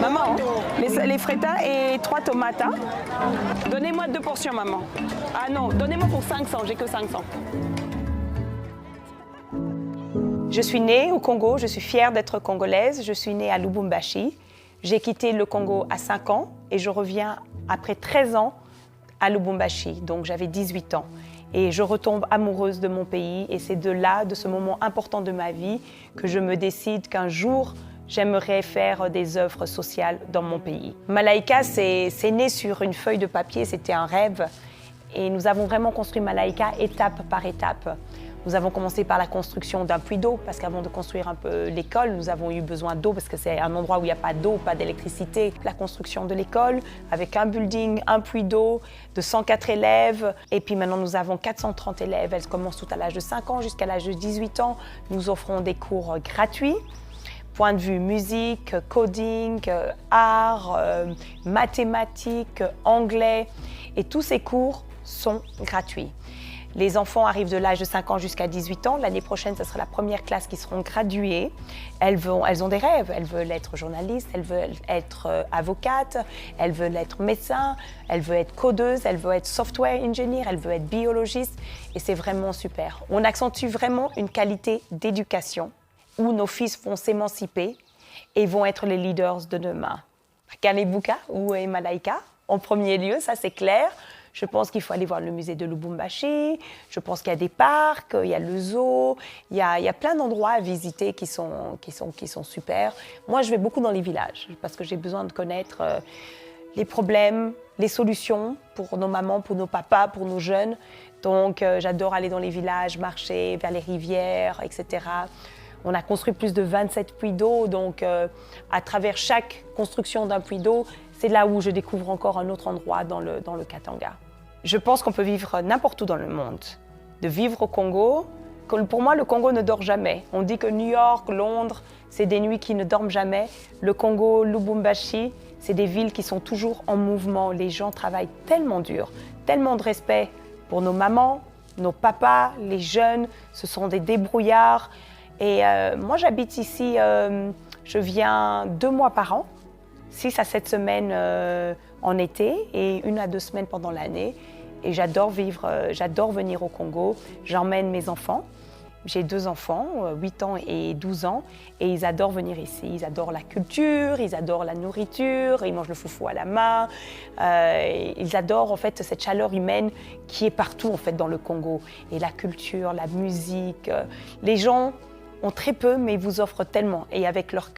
Maman, les freitas et 3 tomates. Donnez-moi 2 portions, maman. Ah non, donnez-moi pour 500, j'ai que 500. Je suis née au Congo, je suis fière d'être congolaise. Je suis née à Lubumbashi. J'ai quitté le Congo à 5 ans et je reviens après 13 ans à Lubumbashi. Donc j'avais 18 ans. Et je retombe amoureuse de mon pays. Et c'est de là, de ce moment important de ma vie, que je me décide qu'un jour, j'aimerais faire des œuvres sociales dans mon pays. Malaika, c'est né sur une feuille de papier, c'était un rêve. Et nous avons vraiment construit Malaika étape par étape. Nous avons commencé par la construction d'un puits d'eau, parce qu'avant de construire un peu l'école, nous avons eu besoin d'eau, parce que c'est un endroit où il n'y a pas d'eau, pas d'électricité. La construction de l'école, avec un building, un puits d'eau, de 104 élèves. Et puis maintenant, nous avons 430 élèves. Elles commencent toutes à l'âge de 5 ans jusqu'à l'âge de 18 ans. Nous offrons des cours gratuits. Point de vue musique, coding, art, mathématiques, anglais. Et tous ces cours sont gratuits. Les enfants arrivent de l'âge de 5 ans jusqu'à 18 ans. L'année prochaine, ce sera la première classe qui seront graduées. Elles ont des rêves. Elles veulent être journalistes, elles veulent être avocates, elles veulent être médecins, elles veulent être codeuses, elles veulent être software engineer, elles veulent être biologistes. Et c'est vraiment super. On accentue vraiment une qualité d'éducation où nos fils vont s'émanciper et vont être les leaders de demain. Kanibuka ou Malaika, en premier lieu, ça c'est clair. Je pense qu'il faut aller voir le musée de Lubumbashi. Je pense qu'il y a des parcs, il y a le zoo, il y a plein d'endroits à visiter qui sont super. Moi, je vais beaucoup dans les villages parce que j'ai besoin de connaître les problèmes, les solutions pour nos mamans, pour nos papas, pour nos jeunes. Donc, j'adore aller dans les villages, marcher vers les rivières, etc. On a construit plus de 27 puits d'eau, donc à travers chaque construction d'un puits d'eau, c'est là où je découvre encore un autre endroit dans le Katanga. Je pense qu'on peut vivre n'importe où dans le monde. De vivre au Congo, pour moi, le Congo ne dort jamais. On dit que New York, Londres, c'est des nuits qui ne dorment jamais. Le Congo, Lubumbashi, c'est des villes qui sont toujours en mouvement. Les gens travaillent tellement dur, tellement de respect pour nos mamans, nos papas, les jeunes. Ce sont des débrouillards. Et moi, j'habite ici, je viens 2 mois par an, 6 à 7 semaines en été et 1 à 2 semaines pendant l'année. Et j'adore venir au Congo. J'emmène mes enfants. J'ai 2 enfants, 8 ans et 12 ans, et ils adorent venir ici. Ils adorent la culture, ils adorent la nourriture, ils mangent le foufou à la main. Ils adorent en fait cette chaleur humaine qui est partout en fait dans le Congo. Et la culture, la musique, les gens ont très peu, mais ils vous offrent tellement. Et avec leur